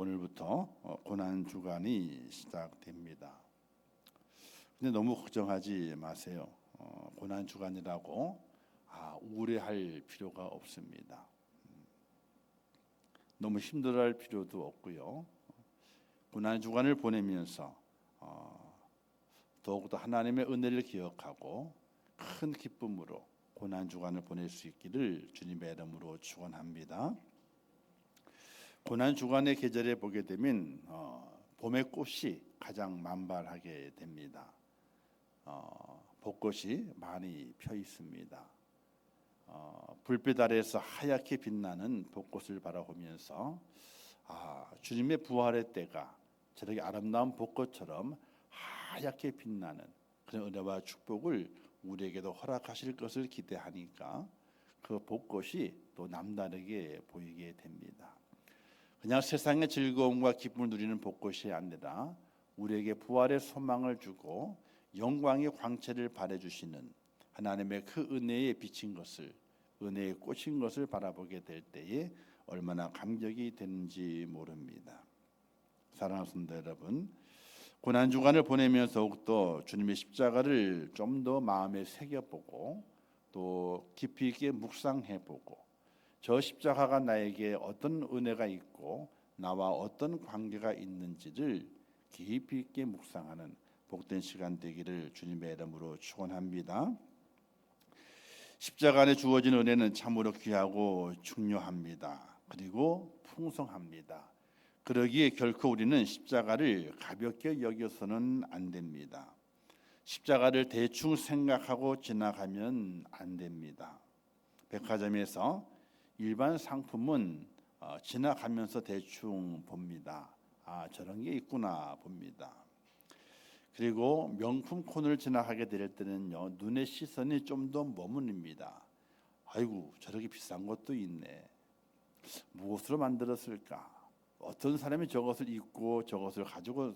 오늘부터 고난 주간이 시작됩니다. 근데 너무 걱정하지 마세요. 고난 주간이라고 우울해할 필요가 없습니다. 너무 힘들어할 필요도 없고요. 고난 주간을 보내면서 더욱더 하나님의 은혜를 기억하고 큰 기쁨으로 고난 주간을 보낼 수 있기를 주님의 이름으로 축원합니다. 고난 주간의 계절에 보게 되면 봄의 꽃이 가장 만발하게 됩니다. 벚꽃이 많이 펴 있습니다. 불빛 아래에서 하얗게 빛나는 벚꽃을 바라보면서 주님의 부활의 때가 저렇게 아름다운 벚꽃처럼 하얗게 빛나는 그런 은혜와 축복을 우리에게도 허락하실 것을 기대하니까 그 벚꽃이 또 남다르게 보이게 됩니다. 그냥 세상의 즐거움과 기쁨을 누리는 벚꽃이 아니라 우리에게 부활의 소망을 주고 영광의 광채를 발해주시는 하나님의 그 은혜에 비친 것을, 은혜에 꽂힌 것을 바라보게 될 때에 얼마나 감격이 되는지 모릅니다. 사랑하는 성도 여러분, 고난 주간을 보내면서 더욱더 주님의 십자가를 좀 더 마음에 새겨보고 또 깊이 있게 묵상해보고 저 십자가가 나에게 어떤 은혜가 있고 나와 어떤 관계가 있는지를 깊이 있게 묵상하는 복된 시간 되기를 주님의 이름으로 축원합니다. 십자가 안에 주어진 은혜는 참으로 귀하고 중요합니다. 그리고 풍성합니다. 그러기에 결코 우리는 십자가를 가볍게 여겨서는 안 됩니다. 십자가를 대충 생각하고 지나가면 안 됩니다. 백화점에서 일반 상품은 지나가면서 대충 봅니다. 저런 게 있구나 봅니다. 그리고 명품 코너를 지나가게 될 때는요, 눈의 시선이 좀 더 머무릅니다. 아이고, 저렇게 비싼 것도 있네. 무엇으로 만들었을까? 어떤 사람이 저것을 입고 저것을 가지고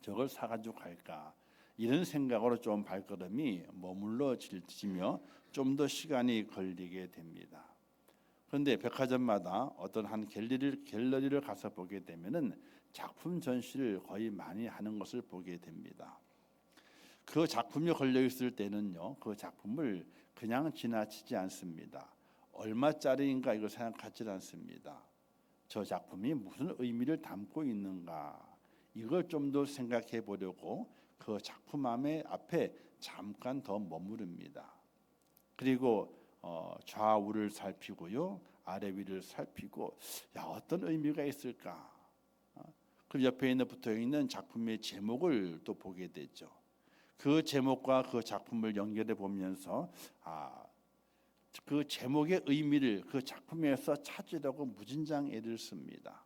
저걸 사가지고 갈까? 이런 생각으로 좀 발걸음이 머물러지며 좀 더 시간이 걸리게 됩니다. 그런데 백화점마다 어떤 한 갤러리를 가서 보게 되면은 작품 전시를 거의 많이 하는 것을 보게 됩니다. 그 작품이 걸려 있을 때는요, 그 작품을 그냥 지나치지 않습니다. 얼마짜리인가 이걸 생각하지 않습니다. 저 작품이 무슨 의미를 담고 있는가 이걸 좀 더 생각해 보려고 그 작품 앞에 잠깐 더 머무릅니다. 그리고 좌우를 살피고요, 아래 위를 살피고 어떤 의미가 있을까? 그 옆에 있는 붙어 있는 작품의 제목을 또 보게 되죠. 그 제목과 그 작품을 연결해 보면서 그 제목의 의미를 그 작품에서 찾으려고 무진장 애를 씁니다.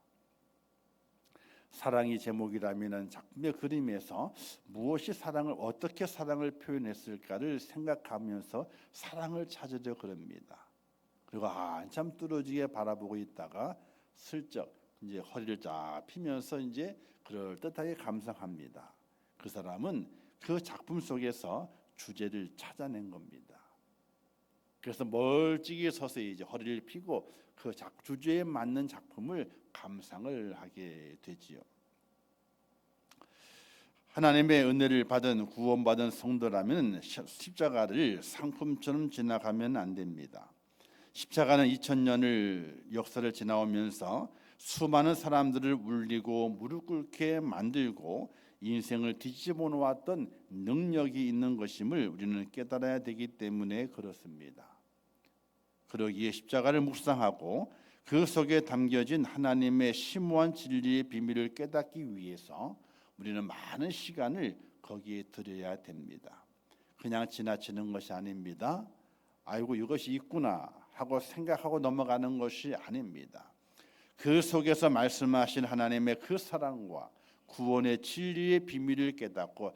사랑이 제목이라면 작품의 그림에서 무엇이 사랑을 어떻게 사랑을 표현했을까를 생각하면서 사랑을 찾으려 그럽니다. 그리고 한참 뚫어지게 바라보고 있다가 슬쩍 이제 허리를 쫙 펴면서 이제 그럴 듯하게 감상합니다. 그 사람은 그 작품 속에서 주제를 찾아낸 겁니다. 그래서 멀찍이 서서 이제 허리를 펴고 그 주제에 맞는 작품을 감상을 하게 되지요. 하나님의 은혜를 받은 구원받은 성도라면 십자가를 상품처럼 지나가면 안 됩니다. 십자가는 2000년을 역사를 지나오면서 수많은 사람들을 울리고 무릎 꿇게 만들고 인생을 뒤집어 놓았던 능력이 있는 것임을 우리는 깨달아야 되기 때문에 그렇습니다. 그러기에 십자가를 묵상하고 그 속에 담겨진 하나님의 심오한 진리의 비밀을 깨닫기 위해서 우리는 많은 시간을 거기에 들여야 됩니다. 그냥 지나치는 것이 아닙니다. 아이고 이것이 있구나 하고 생각하고 넘어가는 것이 아닙니다. 그 속에서 말씀하신 하나님의 그 사랑과 구원의 진리의 비밀을 깨닫고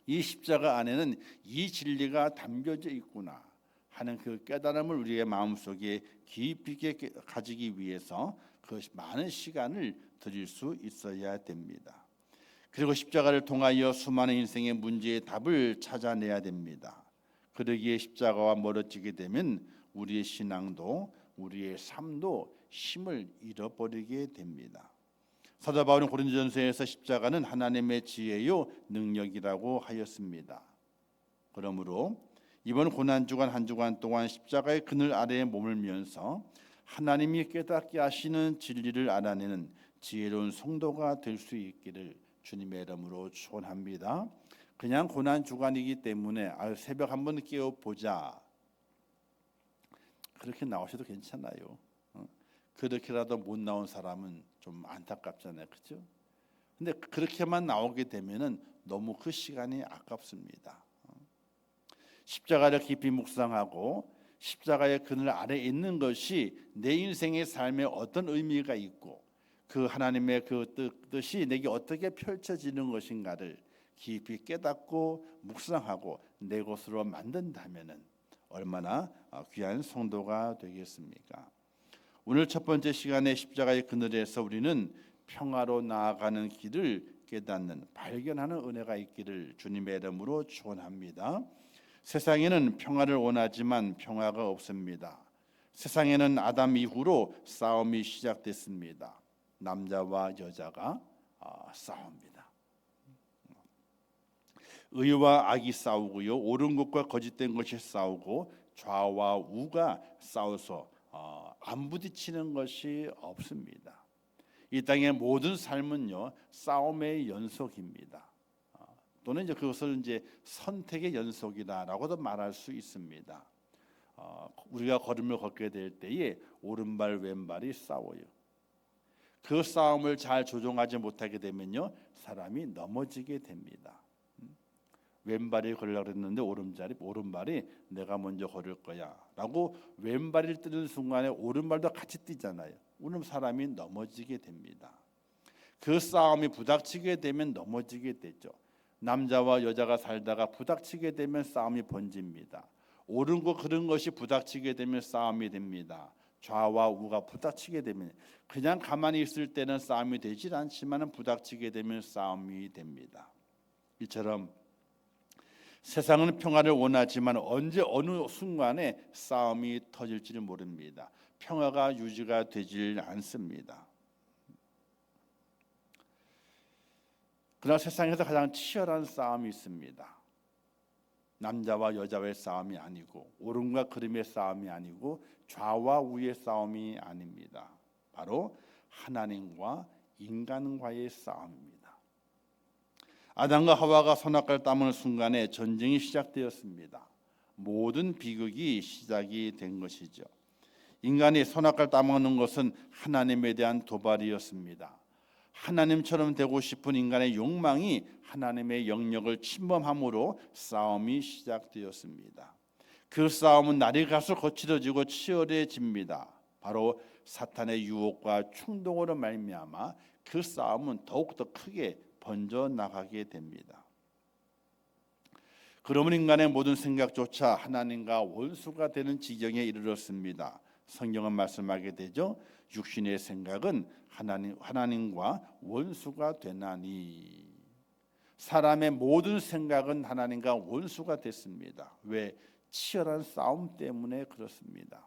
이 십자가 안에는 이 진리가 담겨져 있구나 하는 그 깨달음을 우리의 마음속에 깊이 있게 가지기 위해서 그 많은 시간을 드릴 수 있어야 됩니다. 그리고 십자가를 통하여 수많은 인생의 문제의 답을 찾아내야 됩니다. 그러기에 십자가와 멀어지게 되면 우리의 신앙도 우리의 삶도 힘을 잃어버리게 됩니다. 사도 바울은 고린도전서에서 십자가는 하나님의 지혜요 능력이라고 하였습니다. 그러므로 이번 고난주간 한 주간 동안 십자가의 그늘 아래에 머물면서 하나님이 깨닫게 하시는 진리를 알아내는 지혜로운 성도가 될 수 있기를 주님의 이름으로 축원합니다. 그냥 고난 주간이기 때문에 새벽 한번 깨어 보자, 그렇게 나오셔도 괜찮아요. 그렇게라도 못 나온 사람은 좀 안타깝잖아요, 그렇죠? 근데 그렇게만 나오게 되면은 너무 그 시간이 아깝습니다. 십자가를 깊이 묵상하고 십자가의 그늘 아래에 있는 것이 내 인생의 삶에 어떤 의미가 있고 그 하나님의 그 뜻이 내게 어떻게 펼쳐지는 것인가를 깊이 깨닫고 묵상하고 내 것으로 만든다면은 얼마나 귀한 성도가 되겠습니까? 오늘 첫 번째 시간에 십자가의 그늘에서 우리는 평화로 나아가는 길을 깨닫는 발견하는 은혜가 있기를 주님의 이름으로 축원합니다. 세상에는 평화를 원하지만 평화가 없습니다. 세상에는 아담 이후로 싸움이 시작됐습니다. 남자와 여자가 싸웁니다. 의와 악이 싸우고요, 옳은 것과 거짓된 것이 싸우고 좌와 우가 싸워서 안 부딪히는 것이 없습니다. 이 땅의 모든 삶은요 싸움의 연속입니다. 또는 이제 그것을 이제 선택의 연속이다라고도 말할 수 있습니다. 우리가 걸음을 걷게 될 때에 오른발 왼발이 싸워요. 그 싸움을 잘 조종하지 못하게 되면요 사람이 넘어지게 됩니다. 왼발이 걸으려고 했는데 오른발이 내가 먼저 걸을 거야라고 왼발을 뜨는 순간에 오른발도 같이 뛰잖아요. 오늘 사람이 넘어지게 됩니다. 그 싸움이 부닥치게 되면 넘어지게 되죠. 남자와 여자가 살다가 부닥치게 되면 싸움이 번집니다. 옳은 것 그런 것이 부닥치게 되면 싸움이 됩니다. 좌와 우가 부닥치게 되면 그냥 가만히 있을 때는 싸움이 되질 않지만 부닥치게 되면 싸움이 됩니다. 이처럼 세상은 평화를 원하지만 언제 어느 순간에 싸움이 터질지를 모릅니다. 평화가 유지가 되질 않습니다. 그러나 세상에서 가장 치열한 싸움이 있습니다. 남자와 여자의 싸움이 아니고 옳음과 그름의 싸움이 아니고 좌와 우의 싸움이 아닙니다. 바로 하나님과 인간과의 싸움입니다. 아담과 하와가 선악과를 따먹는 순간에 전쟁이 시작되었습니다. 모든 비극이 시작이 된 것이죠. 인간이 선악과를 따먹는 것은 하나님에 대한 도발이었습니다. 하나님처럼 되고 싶은 인간의 욕망이 하나님의 영역을 침범함으로 싸움이 시작되었습니다. 그 싸움은 날이 갈수록 거칠어지고 치열해집니다. 바로 사탄의 유혹과 충동으로 말미암아 그 싸움은 더욱더 크게 번져나가게 됩니다. 그러면 인간의 모든 생각조차 하나님과 원수가 되는 지경에 이르렀습니다. 성경은 말씀하게 되죠. 육신의 생각은 하나님과 원수가 되나니. 사람의 모든 생각은 하나님과 원수가 됐습니다. 왜? 치열한 싸움 때문에 그렇습니다.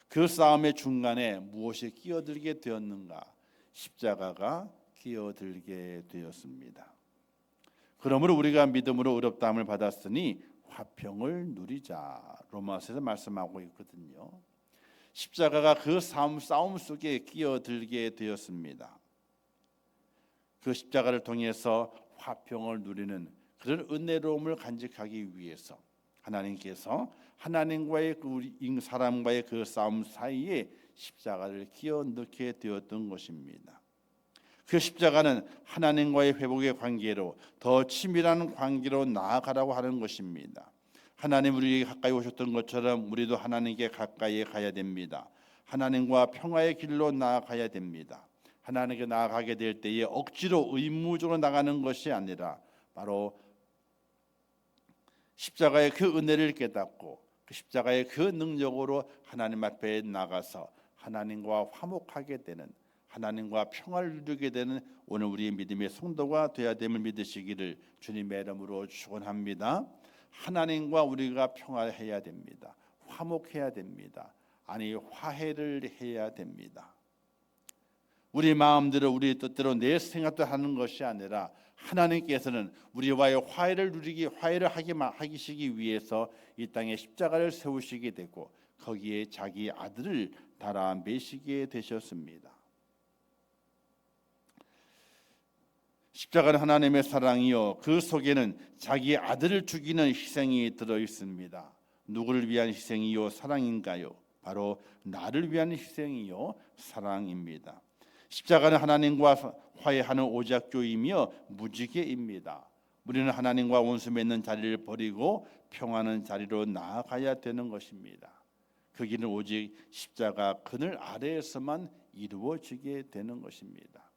그 싸움의 중간에 무엇이 끼어들게 되었는가? 십자가가 끼어들게 되었습니다. 그러므로 우리가 믿음으로 의롭다함을 받았으니 화평을 누리자. 로마서에서 말씀하고 있거든요. 십자가가 그 싸움 속에 끼어들게 되었습니다. 그 십자가를 통해서 화평을 누리는 그런 은혜로움을 간직하기 위해서 하나님께서 하나님과의 사람과의 그 싸움 사이에 십자가를 끼어 넣게 되었던 것입니다. 그 십자가는 하나님과의 회복의 관계로 더 친밀한 관계로 나아가라고 하는 것입니다. 하나님 우리에게 가까이 오셨던 것처럼 우리도 하나님께 가까이 가야 됩니다. 하나님과 평화의 길로 나아가야 됩니다. 하나님께 나아가게 될 때에 억지로 의무적으로 나가는 것이 아니라 바로 십자가의 그 은혜를 깨닫고 그 십자가의 그 능력으로 하나님 앞에 나가서 하나님과 화목하게 되는, 하나님과 평화를 누리게 되는 오늘 우리의 믿음의 성도가 되어야 됨을 믿으시기를 주님의 이름으로 축원합니다. 하나님과 우리가 평화해야 됩니다. 화목해야 됩니다. 아니 화해를 해야 됩니다. 우리 마음대로 우리 뜻대로 내 생각도 하는 것이 아니라 하나님께서는 우리와의 화해를 누리기 화해를 하시기 위해서 이 땅에 십자가를 세우시게 되고 거기에 자기 아들을 달아 매시게 되셨습니다. 십자가는 하나님의 사랑이요 그 속에는 자기 아들을 죽이는 희생이 들어 있습니다. 누구를 위한 희생이요 사랑인가요? 바로 나를 위한 희생이요 사랑입니다. 십자가는 하나님과 화해하는 오작교이며 무지개입니다. 우리는 하나님과 원수 맺는 자리를 버리고 평안한 자리로 나아가야 되는 것입니다. 그 길은 오직 십자가 그늘 아래에서만 이루어지게 되는 것입니다.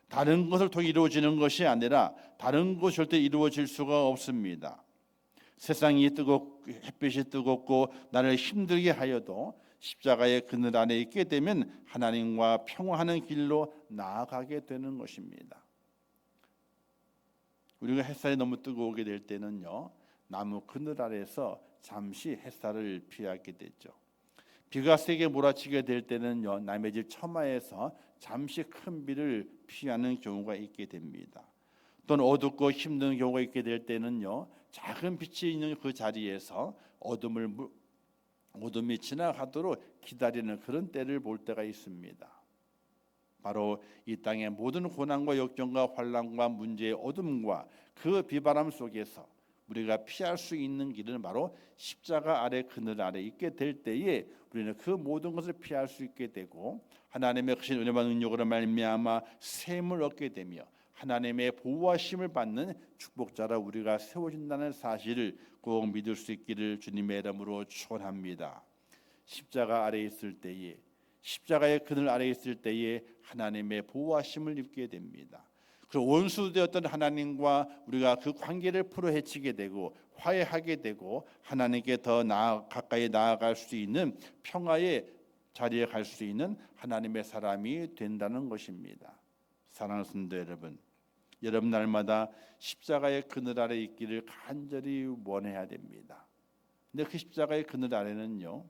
다른 것을 통해 이루어지는 것이 아니라 다른 것 절대 이루어질 수가 없습니다. 세상이 뜨겁고 햇빛이 뜨겁고 나를 힘들게 하여도 십자가의 그늘 안에 있게 되면 하나님과 평화하는 길로 나아가게 되는 것입니다. 우리가 햇살이 너무 뜨거우게 될 때는요, 나무 그늘 아래에서 잠시 햇살을 피하게 되죠. 비가 세게 몰아치게 될 때는요, 남의 집 처마에서 잠시 큰 비를 피하는 경우가 있게 됩니다. 또는 어둡고 힘든 경우가 있게 될 때는요, 작은 빛이 있는 그 자리에서 어둠이 지나가도록 기다리는 그런 때를 볼 때가 있습니다. 바로 이 땅의 모든 고난과 역경과 환난과 문제의 어둠과 그 비바람 속에서 우리가 피할 수 있는 길은 바로 십자가 아래 그늘 아래 있게 될 때에 우리는 그 모든 것을 피할 수 있게 되고 하나님의 크신 은혜와 능력으로 말미암아 셈을 얻게 되며 하나님의 보호하심을 받는 축복자라 우리가 세워진다는 사실을 꼭 믿을 수 있기를 주님의 이름으로 축원합니다. 십자가 아래 있을 때에 십자가의 그늘 아래 있을 때에 하나님의 보호하심을 입게 됩니다. 그 원수되었던 하나님과 우리가 그 관계를 풀어헤치게 되고 화해하게 되고 하나님께 더 가까이 나아갈 수 있는 평화의 자리에 갈 수 있는 하나님의 사람이 된다는 것입니다. 사랑하는 성도 여러분, 여러분 날마다 십자가의 그늘 아래 있기를 간절히 원해야 됩니다. 근데 그 십자가의 그늘 아래는요,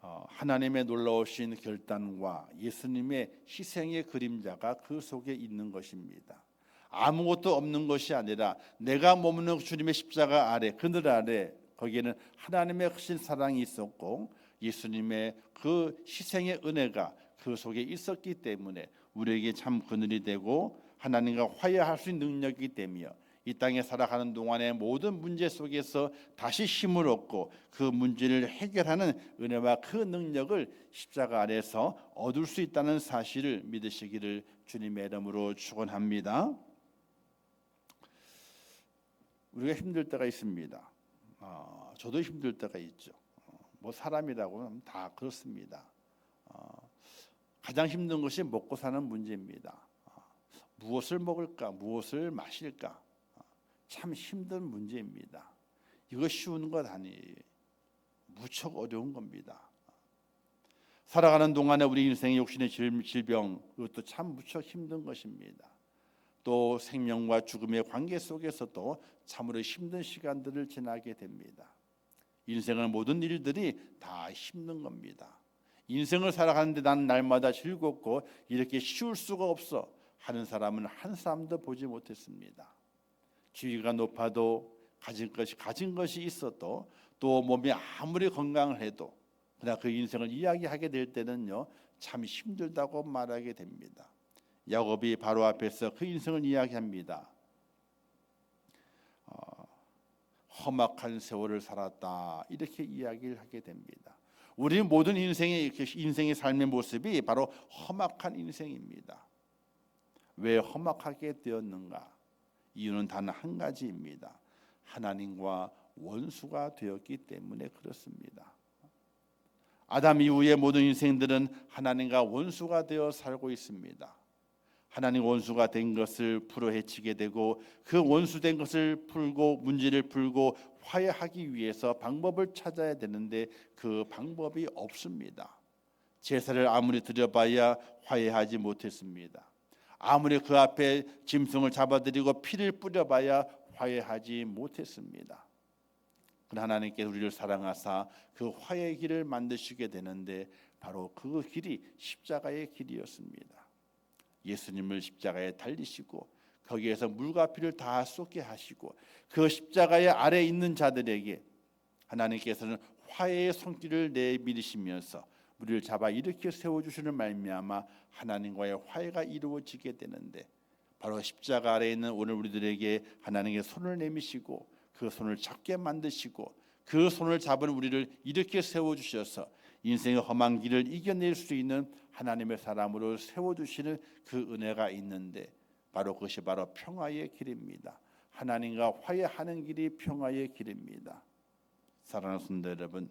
하나님의 놀라우신 결단과 예수님의 희생의 그림자가 그 속에 있는 것입니다. 아무것도 없는 것이 아니라 내가 머무는 주님의 십자가 아래 그늘 아래 거기에는 하나님의 크신 사랑이 있었고 예수님의 그 희생의 은혜가 그 속에 있었기 때문에 우리에게 참 그늘이 되고 하나님과 화해할 수 있는 능력이 되며 이 땅에 살아가는 동안의 모든 문제 속에서 다시 힘을 얻고 그 문제를 해결하는 은혜와 그 능력을 십자가 안에서 얻을 수 있다는 사실을 믿으시기를 주님의 이름으로 축원합니다. 우리가 힘들 때가 있습니다. 저도 힘들 때가 있죠. 뭐 사람이라고 하면 다 그렇습니다. 가장 힘든 것이 먹고 사는 문제입니다. 무엇을 먹을까, 무엇을 마실까, 참 힘든 문제입니다. 이거 쉬운 것 아니에요. 무척 어려운 겁니다. 살아가는 동안에 우리 인생의 욕심의 질병, 이것도 참 무척 힘든 것입니다. 또 생명과 죽음의 관계 속에서도 참으로 힘든 시간들을 지나게 됩니다. 인생의 모든 일들이 다 힘든 겁니다. 인생을 살아가는데 나는 날마다 즐겁고 이렇게 쉬울 수가 없어 하는 사람은 한 사람도 보지 못했습니다. 지위가 높아도 가진 것이 있어도 또 몸이 아무리 건강을 해도 그러나 그 인생을 이야기하게 될 때는요 참 힘들다고 말하게 됩니다. 야곱이 바로 앞에서 그 인생을 이야기합니다. 험악한 세월을 살았다 이렇게 이야기를 하게 됩니다. 우리 모든 인생의 삶의 모습이 바로 험악한 인생입니다. 왜 험악하게 되었는가? 이유는 단 한 가지입니다. 하나님과 원수가 되었기 때문에 그렇습니다. 아담 이후의 모든 인생들은 하나님과 원수가 되어 살고 있습니다. 하나님 원수가 된 것을 풀어헤치게 되고 그 원수된 것을 풀고 문제를 풀고 화해하기 위해서 방법을 찾아야 되는데 그 방법이 없습니다. 제사를 아무리 드려봐야 화해하지 못했습니다. 아무리 그 앞에 짐승을 잡아들이고 피를 뿌려봐야 화해하지 못했습니다. 하나님께 우리를 사랑하사 그 화해의 길을 만드시게 되는데 바로 그 길이 십자가의 길이었습니다. 예수님을 십자가에 달리시고 거기에서 물과 피를 다 쏟게 하시고 그 십자가의 아래에 있는 자들에게 하나님께서는 화해의 손길을 내밀으시면서 우리를 잡아 일으켜 세워주시는 말미암아 하나님과의 화해가 이루어지게 되는데 바로 십자가 아래에 있는 오늘 우리들에게 하나님의 손을 내미시고 그 손을 잡게 만드시고 그 손을 잡은 우리를 일으켜 세워주셔서 인생의 험한 길을 이겨낼 수 있는 하나님의 사람으로 세워주시는 그 은혜가 있는데 바로 그것이 바로 평화의 길입니다. 하나님과 화해하는 길이 평화의 길입니다. 사랑하는 성도 여러분,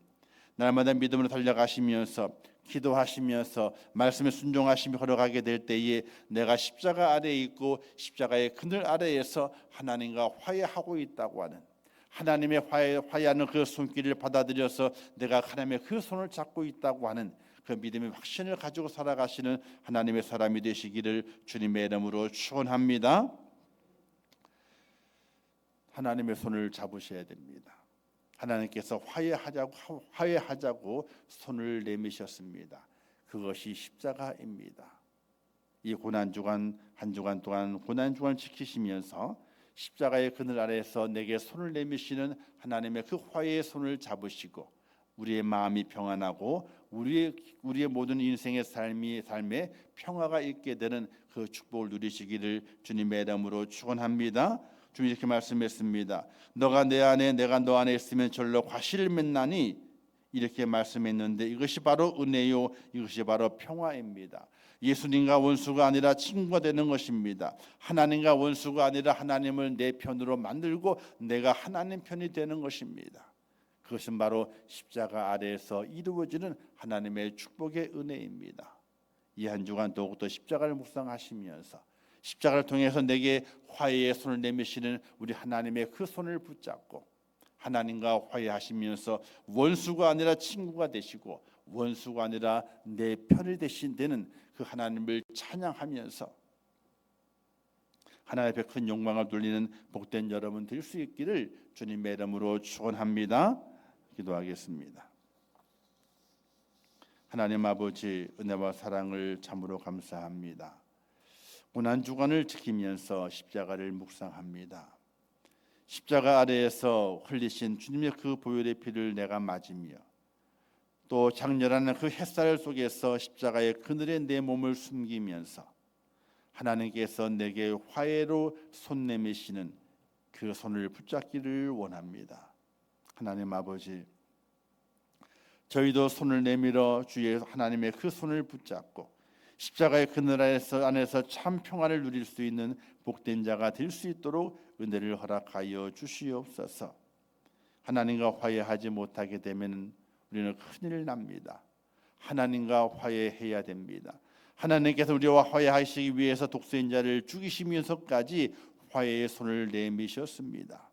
날마다 믿음으로 달려가시면서 기도하시면서 말씀에 순종하시며 걸어가게 될 때에 내가 십자가 아래에 있고 십자가의 그늘 아래에서 하나님과 화해하고 있다고 하는 하나님의 화해하는 그 손길을 받아들여서 내가 하나님의 그 손을 잡고 있다고 하는 그 믿음의 확신을 가지고 살아가시는 하나님의 사람이 되시기를 주님의 이름으로 축원합니다. 하나님의 손을 잡으셔야 됩니다. 하나님께서 화해하자고 손을 내미셨습니다. 그것이 십자가입니다. 이 고난 주간 한 주간 동안 고난 주간을 지키시면서 십자가의 그늘 아래에서 내게 손을 내미시는 하나님의 그 화해의 손을 잡으시고 우리의 마음이 평안하고 우리의 모든 인생의 삶에 평화가 있게 되는 그 축복을 누리시기를 주님의 이름으로 축원합니다. 주님이 이렇게 말씀했습니다. 너가 내 안에 내가 너 안에 있으면 절로 과실을 맺나니 이렇게 말씀했는데 이것이 바로 은혜요 이것이 바로 평화입니다. 예수님과 원수가 아니라 친구가 되는 것입니다. 하나님과 원수가 아니라 하나님을 내 편으로 만들고 내가 하나님 편이 되는 것입니다. 그것은 바로 십자가 아래에서 이루어지는 하나님의 축복의 은혜입니다. 이 한 주간 더욱더 십자가를 묵상하시면서 십자가를 통해서 내게 화해의 손을 내미시는 우리 하나님의 그 손을 붙잡고 하나님과 화해하시면서 원수가 아니라 친구가 되시고 원수가 아니라 내 편이 되는 그 하나님을 찬양하면서 하나님 앞에 큰 영광을 돌리는 복된 여러분 될 수 있기를 주님의 이름으로 축원합니다. 기도하겠습니다. 하나님 아버지 은혜와 사랑을 참으로 감사합니다. 고난 주간을 지키면서 십자가를 묵상합니다. 십자가 아래에서 흘리신 주님의 그 보혈의 피를 내가 맞으며 또 장렬한 그 햇살 속에서 십자가의 그늘에 내 몸을 숨기면서 하나님께서 내게 화해로 손 내미시는 그 손을 붙잡기를 원합니다. 하나님 아버지, 저희도 손을 내밀어 주의 하나님의 그 손을 붙잡고 십자가의 그늘 안에서 참 평안을 누릴 수 있는 복된 자가 될 수 있도록 은혜를 허락하여 주시옵소서. 하나님과 화해하지 못하게 되면 우리는 큰일 납니다. 하나님과 화해해야 됩니다. 하나님께서 우리와 화해하시기 위해서 독생자를 죽이시면서까지 화해의 손을 내미셨습니다.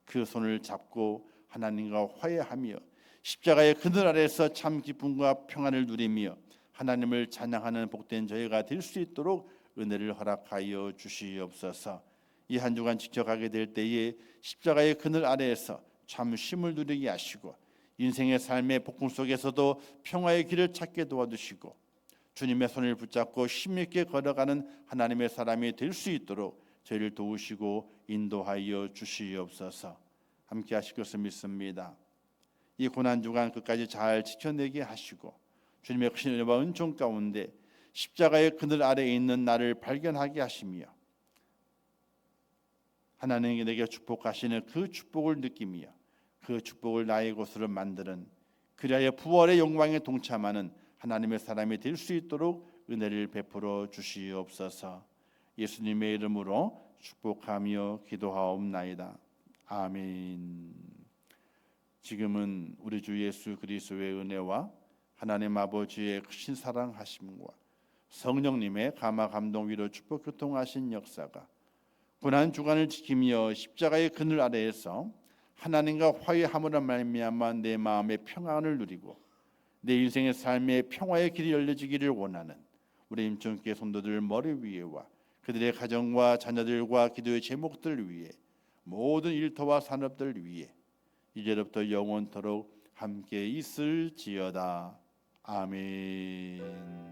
그 손을 잡고 하나님과 화해하며 십자가의 그늘 아래에서 참 기쁨과 평안을 누리며 하나님을 찬양하는 복된 저희가 될 수 있도록 은혜를 허락하여 주시옵소서. 이 한 주간 지켜가게 될 때에 십자가의 그늘 아래에서 참 쉼을 누리게 하시고 인생의 삶의 복음 속에서도 평화의 길을 찾게 도와주시고 주님의 손을 붙잡고 힘있게 걸어가는 하나님의 사람이 될 수 있도록 저희를 도우시고 인도하여 주시옵소서. 함께 하실 것을 믿습니다. 이 고난 주간 끝까지 잘 지켜내게 하시고 주님의 크신 은혜와 은총 가운데 십자가의 그늘 아래에 있는 나를 발견하게 하시며 하나님이 내게 축복하시는 그 축복을 느끼며 그 축복을 나의 것으로 만드는 그리하여 부활의 영광에 동참하는 하나님의 사람이 될 수 있도록 은혜를 베풀어 주시옵소서. 예수님의 이름으로 축복하며 기도하옵나이다. 아멘. 지금은 우리 주 예수 그리스도의 은혜와 하나님 아버지의 크신 사랑하심과 성령님의 감화 감동 위로 축복 교통하신 역사가 고난 주간을 지키며 십자가의 그늘 아래에서 하나님과 화해함으로 말미암아 내 마음의 평안을 누리고 내 인생의 삶의 평화의 길이 열려지기를 원하는 우리 임종교회 성도들 머리 위에와 그들의 가정과 자녀들과 기도의 제목들 위에 모든 일터와 산업들 위에 이제로부터 영원토록 함께 있을지어다. 아멘.